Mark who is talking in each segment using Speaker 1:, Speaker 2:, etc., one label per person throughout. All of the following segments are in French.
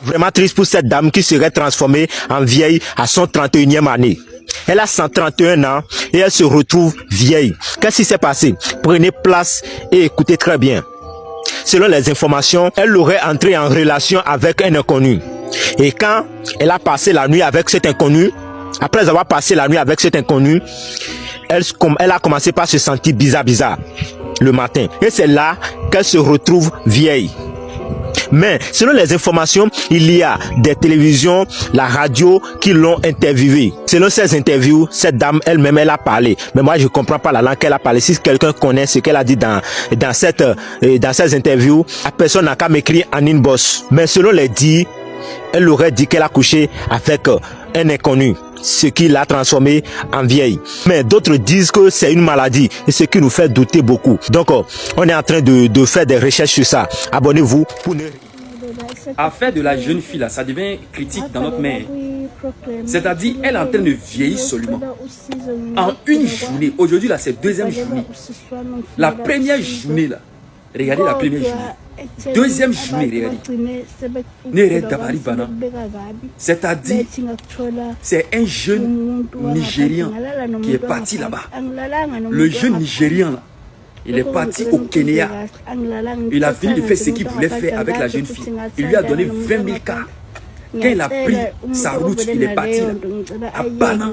Speaker 1: Vraiment triste pour cette dame qui serait transformée en vieille à son 31e année. Elle a 131 ans et elle se retrouve vieille. Qu'est-ce qui s'est passé? Prenez place et écoutez très bien. Selon les informations, elle aurait entré en relation avec un inconnu. Et quand elle a passé la nuit avec cet inconnu, après avoir passé la nuit avec cet inconnu, elle a commencé par se sentir bizarre le matin. Et c'est là qu'elle se retrouve vieille. Mais selon les informations, il y a des télévisions, la radio qui l'ont interviewée. Selon ces interviews, cette dame elle-même, elle a parlé. Mais moi, je ne comprends pas la langue qu'elle a parlé. Si quelqu'un connaît ce qu'elle a dit dans ces interviews, la personne n'a qu'à m'écrire en inbox. Mais selon les dires, elle aurait dit qu'elle a couché avec un inconnu, ce qui l'a transformée en vieille. Mais d'autres disent que c'est une maladie, et ce qui nous fait douter beaucoup. Donc, on est en train de faire des recherches sur ça. Abonnez-vous pour ne...
Speaker 2: Affaire de la jeune fille là, ça devient critique dans notre mère. C'est-à-dire, elle est en train de vieillir seulement. En une journée, aujourd'hui là, c'est deuxième journée. La première journée là, regardez la première journée. Deuxième journée, regardez. C'est-à-dire, c'est un jeune Nigérian qui est parti là-bas. Le jeune Nigérian là, il est parti au Kenya. Il a fini de faire ce qu'il voulait faire avec la jeune fille. Il lui a donné 20 000 cas. Quand il a pris sa route, il est parti là, à Bana.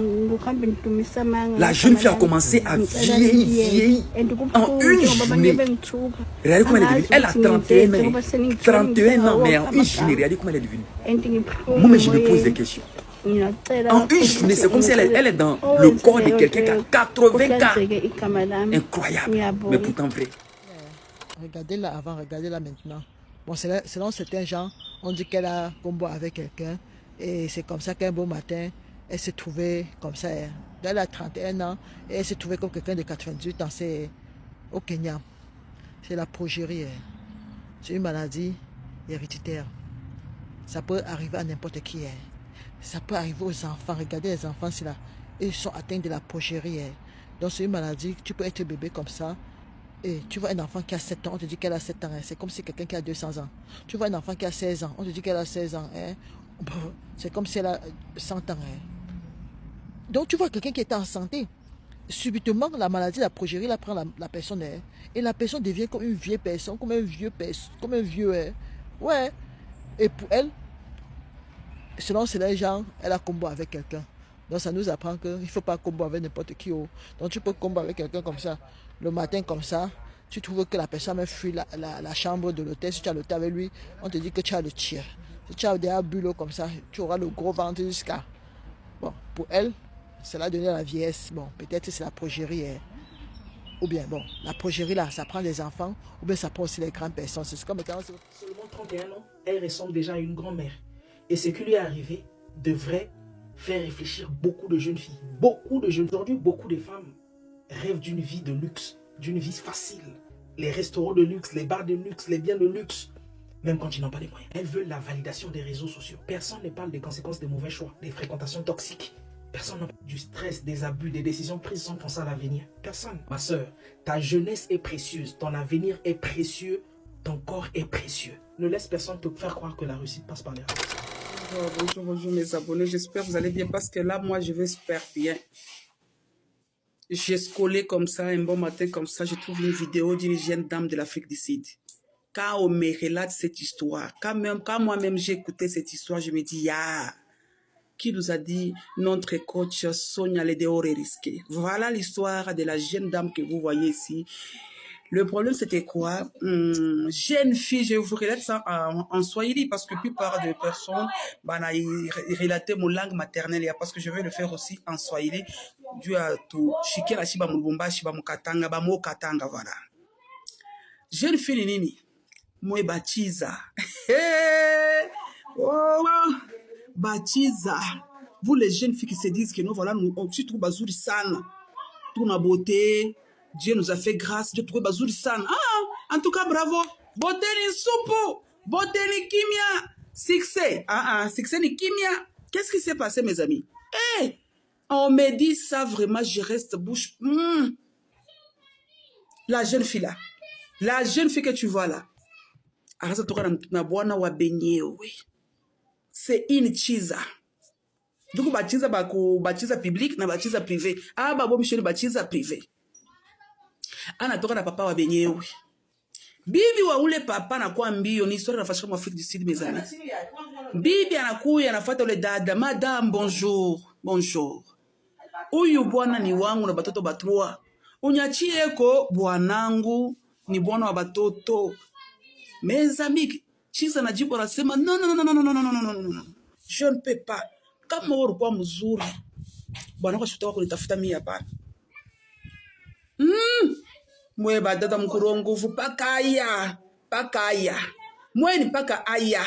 Speaker 2: La jeune fille a commencé à vieillir en une journée. Regardez comment elle est devenue. Elle a 31 ans. 31 ans, mais en une journée, regardez comment elle est devenue. Moi, je me pose des questions. En une journée, c'est comme si elle est dans le corps de quelqu'un qui a 80 ans. Incroyable, mais pourtant vrai.
Speaker 3: Regardez-la avant, regardez-la maintenant. Bon, selon certains gens, on dit qu'elle a combo avec quelqu'un. Et c'est comme ça qu'un beau matin, elle s'est trouvée comme ça. Elle a 31 ans et elle s'est trouvée comme quelqu'un de 98 ans. C'est au Kenya. C'est la progérie. C'est une maladie héréditaire. Ça peut arriver à n'importe qui. Ça peut arriver aux enfants. Regardez les enfants, c'est là. Ils sont atteints de la progérie. Donc c'est une maladie. Tu peux être bébé comme ça. Et tu vois un enfant qui a 7 ans, on te dit qu'elle a 7 ans. C'est comme si quelqu'un qui a 200 ans. Tu vois un enfant qui a 16 ans, on te dit qu'elle a 16 ans. C'est comme si elle a 100 ans. Donc tu vois quelqu'un qui est en santé. Subitement, la maladie, la progérie, la prend la personne. Et la personne devient comme une vieille personne, comme un vieux. Ouais. Et pour elle, selon ces gens, elle a combo avec quelqu'un. Donc ça nous apprend qu'il ne faut pas combo avec n'importe qui. Donc tu peux combo avec quelqu'un comme ça. Le matin comme ça, tu trouves que la personne a fui la chambre de l'hôtel. Si tu as l'hôtel avec lui, on te dit que tu as le tir. Si tu as des bulles comme ça, tu auras le gros ventre jusqu'à... Bon, pour elle, cela donne la vieillesse. Bon, peut-être c'est la progérie. Ou bien, bon, la progérie là, ça prend les enfants. Ou bien ça prend aussi les grandes personnes. C'est comme quand...
Speaker 4: Seulement 31 ans, elle ressemble déjà à une grand-mère. Et ce qui lui est arrivé devrait faire réfléchir beaucoup de jeunes filles. Beaucoup de jeunes. Aujourd'hui, beaucoup de femmes rêvent d'une vie de luxe, d'une vie facile. Les restaurants de luxe, les bars de luxe, les biens de luxe, même quand ils n'ont pas les moyens. Elles veulent la validation des réseaux sociaux. Personne ne parle des conséquences des mauvais choix, des fréquentations toxiques. Personne ne parle du stress, des abus, des décisions prises sans penser à l'avenir. Personne. Ma soeur, ta jeunesse est précieuse, ton avenir est précieux, ton corps est précieux. Ne laisse personne te faire croire que la réussite passe par les
Speaker 5: Bonjour, bonjour mes abonnés, j'espère que vous allez bien parce que là, moi, je vais super bien. J'ai scrollé comme ça, un bon matin comme ça, je trouve une vidéo d'une jeune dame de l'Afrique du Sud. Quand on me relate cette histoire, quand moi-même j'ai écouté cette histoire, je me dis, ya, qui nous a dit notre coach Sonia Ledeore risqué. Voilà l'histoire de la jeune dame que vous voyez ici. Le problème, c'était quoi? Jeune fille, je vous relate ça en Swahili parce que la plupart des personnes relataient mon langue maternelle parce que je vais le faire aussi en Swahili. Dû à tout. Shikira shiba mulbomba shiba mukatanga ba mo katanga voilà. Jeune fille nini? Moi baptisa. Oh, baptisa. Vous les jeunes filles qui se disent que nous voilà nous on trouve bazuri sana. Tout na beauté. Dieu nous a fait grâce, Dieu trouve Bazouri San. En tout cas, bravo. Beauté ni soupo, beauté ni kimia. Succès. Succès ni kimia. Qu'est-ce qui s'est passé, mes amis? On me dit ça vraiment, je reste bouche. La jeune fille là. La jeune fille que tu vois là. c'est une chiza. Donc, bachiza bako, bachiza public, na bachiza privé. Ah, babo michel bachiza privé. Ana toka na papa wa benyewe. Bibi wa ule papa na kwa mbio ni histoire nafasha mu Afrique du Sud mes amis. Bibi anakuya anafuata ule dada, madame bonjour, bonjour. Uyu bwana ni wangu na batoto batrua. Unyachie ko bwanangu ni bwana wa batoto. Mes amis, chiza na jibu anasema non non non non non non non non non non. Je ne peux pas. Kama wewe ulikuwa mzuri. Bwana kwa shutaka kunitafuta mimi hapa. Mwe badada mkuru nguvu pakaya. Pakaya. Mwe ni paka aya.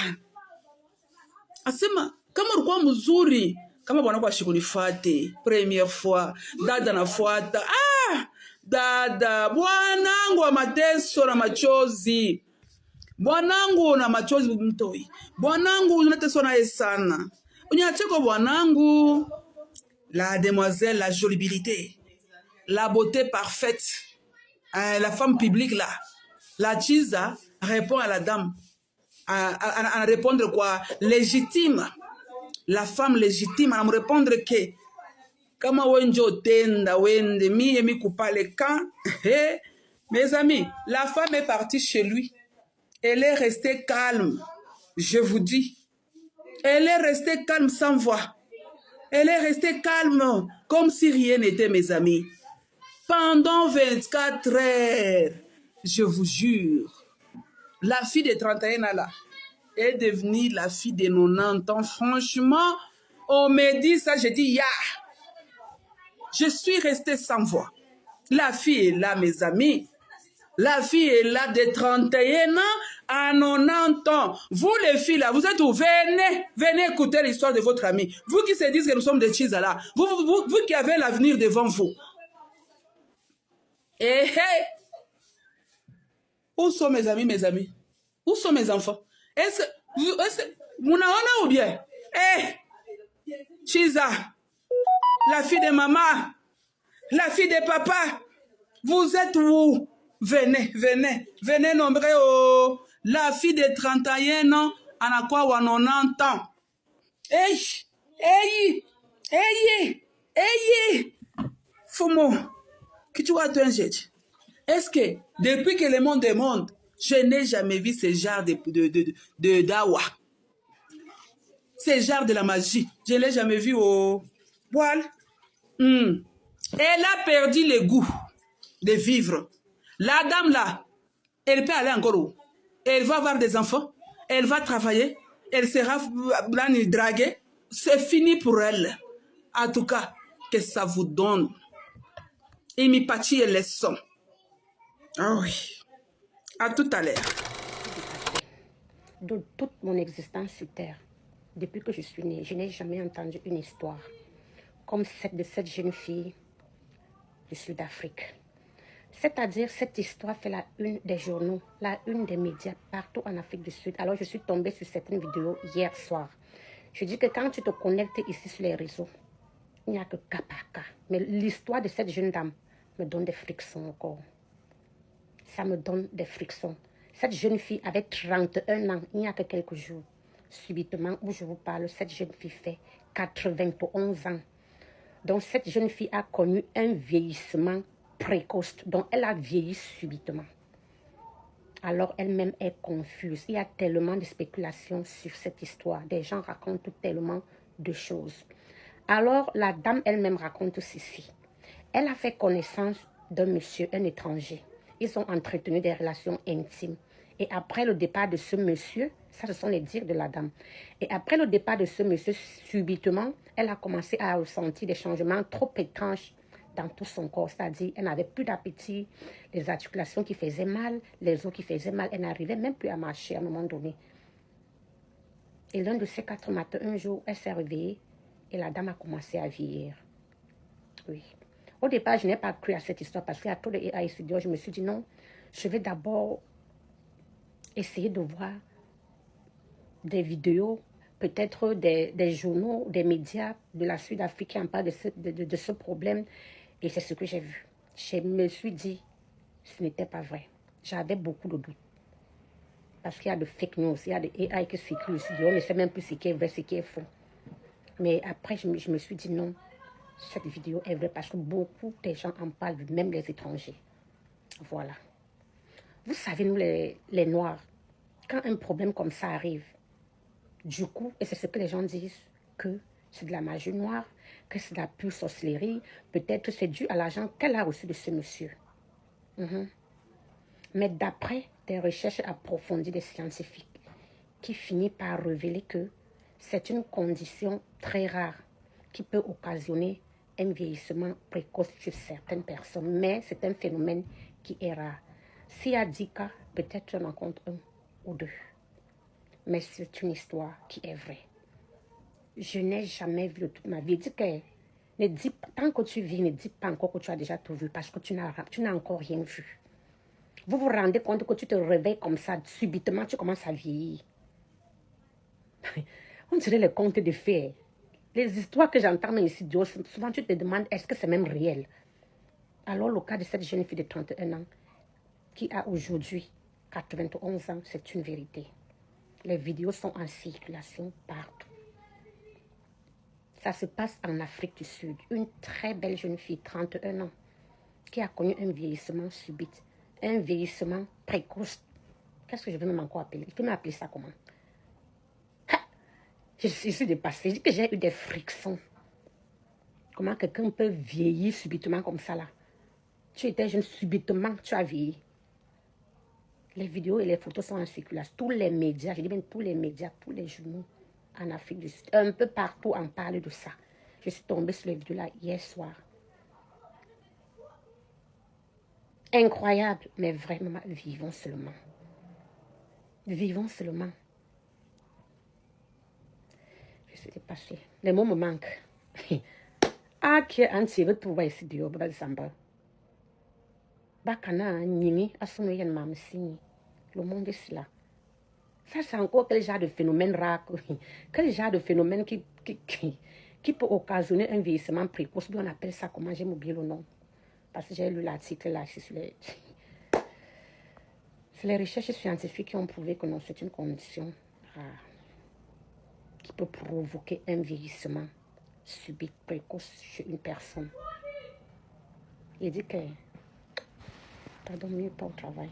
Speaker 5: Asema kama ulikuwa mzuri, kama bwana kwa shikunifate première fois, dada nafuata. Ah! Dada, bwanangu wa mateso na machozi. Bwanangu na machozi mtoi. Bwanangu unateswa naye sana. Unyacheko bwanangu. La demoiselle, la jolibilité, la beauté parfaite, la femme publique là. La chiza répond à la dame. À répondre quoi? Légitime. La femme légitime, à me répondre que kama wenjo tenda wende mi kupale quand. Mes amis, la femme est partie chez lui. Elle est restée calme. Je vous dis. Elle est restée calme sans voix. Elle est restée calme, comme si rien n'était, mes amis. Pendant 24 heures, je vous jure, la fille de 31 ans là est devenue la fille de 90 ans. Franchement, on me dit ça, je dis, ya. Je suis restée sans voix. La fille est là, mes amis. La fille est là de 31 ans à 90 ans. Vous les filles là, vous êtes où? Venez écouter l'histoire de votre ami. Vous qui se dites que nous sommes des chisa là. Vous qui avez l'avenir devant vous. Eh, où sont mes amis, mes amis? Où sont mes enfants? Est-ce que vous n'avez ou bien? Eh, Chisa, la fille de maman, la fille de papa, vous êtes où? Venez nombreux oh. La fille de 31 ans, en a quoi 90 ans. Hey. Fumo, qui tu vois toi un jet? Est-ce que depuis que le monde est monde, je n'ai jamais vu ce genre de dawa, ce genre de la magie, je l'ai jamais vu au poil. Elle a perdu le goût de vivre. La dame là, elle peut aller encore où? Elle va avoir des enfants, elle va travailler, elle sera draguée. C'est fini pour elle. En tout cas, que ça vous donne. Et mi pachi et leçon. Ah oui. À tout à l'heure.
Speaker 6: De toute mon existence sur Terre, depuis que je suis née, je n'ai jamais entendu une histoire comme celle de cette jeune fille du Sud-Afrique. C'est-à-dire, cette histoire fait la une des journaux, la une des médias partout en Afrique du Sud. Alors, je suis tombée sur certaines vidéos hier soir. Je dis que quand tu te connectes ici sur les réseaux, il n'y a que cas par cas. Mais l'histoire de cette jeune dame me donne des frictions encore. Ça me donne des frictions. Cette jeune fille avait 31 ans, il n'y a que quelques jours. Subitement, où je vous parle, cette jeune fille fait 91 ans. Donc, cette jeune fille a connu un vieillissement précoce, donc elle a vieilli subitement. Alors elle-même est confuse. Il y a tellement de spéculations sur cette histoire. Des gens racontent tellement de choses. Alors la dame elle-même raconte ceci. Elle a fait connaissance d'un monsieur, un étranger. Ils ont entretenu des relations intimes. Et après le départ de ce monsieur, ça ce sont les dires de la dame. Et après le départ de ce monsieur, subitement, elle a commencé à ressentir des changements trop étranges dans tout son corps, c'est-à-dire elle n'avait plus d'appétit, les articulations qui faisaient mal, les os qui faisaient mal, elle n'arrivait même plus à marcher à un moment donné. Et l'un de ces 4 matins, un jour, elle s'est réveillée et la dame a commencé à vieillir. Oui. Au départ, je n'ai pas cru à cette histoire parce qu'il y a trop de haïtiens. Je me suis dit non, je vais d'abord essayer de voir des vidéos, peut-être des journaux, des médias de la Sud-Afrique qui en parlent de ce problème. Et c'est ce que j'ai vu. Je me suis dit, ce n'était pas vrai. J'avais beaucoup de doutes. Parce qu'il y a de fake news, il y a des AI qui circulent aussi. On ne sait même plus ce qui est vrai, ce qui est faux. Mais après, je me suis dit non, cette vidéo est vraie parce que beaucoup de gens en parlent, même les étrangers. Voilà. Vous savez, nous les Noirs, quand un problème comme ça arrive, du coup, et c'est ce que les gens disent, que c'est de la magie noire, que c'est de la pure sorcellerie, peut-être c'est dû à l'argent qu'elle a reçu de ce monsieur. Mais d'après des recherches approfondies des scientifiques, qui finissent par révéler que c'est une condition très rare qui peut occasionner un vieillissement précoce chez certaines personnes, mais c'est un phénomène qui est rare. S'il y a 10 cas, peut-être on en compte 1 ou 2. Mais c'est une histoire qui est vraie. Je n'ai jamais vu de toute ma vie. Dis que, ne dis pas, tant que tu vis, ne dis pas encore que tu as déjà tout vu parce que tu n'as encore rien vu. Vous vous rendez compte que tu te réveilles comme ça, subitement tu commences à vieillir. On dirait les contes de fées. Les histoires que j'entends même ici, souvent tu te demandes est-ce que c'est même réel. Alors le cas de cette jeune fille de 31 ans qui a aujourd'hui 91 ans, c'est une vérité. Les vidéos sont en circulation partout. Ça se passe en Afrique du Sud. Une très belle jeune fille, 31 ans, qui a connu un vieillissement subit, un vieillissement précoce. Qu'est-ce que je vais même encore appeler? Il faut m'appeler ça comment? Je suis dépassée. Je dis que j'ai eu des frictions. Comment quelqu'un peut vieillir subitement comme ça là? Tu étais jeune, subitement, tu as vieilli. Les vidéos et les photos sont en circulation. Tous les médias, je dis bien tous les médias, tous les journaux en Afrique du Sud, un peu partout on parle de ça. Je suis tombée sur les vidéos là hier soir. Incroyable, mais vraiment, vivons seulement. Vivons seulement. Je suis dépassée. Les mots me manquent. Ah, qui est anti, veut tout voir ici de au bas de Samba. Bakana, Nini, Asunoyen Mamsini. Le monde est là. Ça, c'est encore quel genre de phénomène rare, quel genre de phénomène qui peut occasionner un vieillissement précoce. On appelle ça comment? J'ai oublié le nom. Parce que j'ai lu l'article là. C'est les recherches scientifiques qui ont prouvé que non, c'est une condition rare qui peut provoquer un vieillissement subit précoce chez une personne. Il dit que, pardon, mieux pas au travail.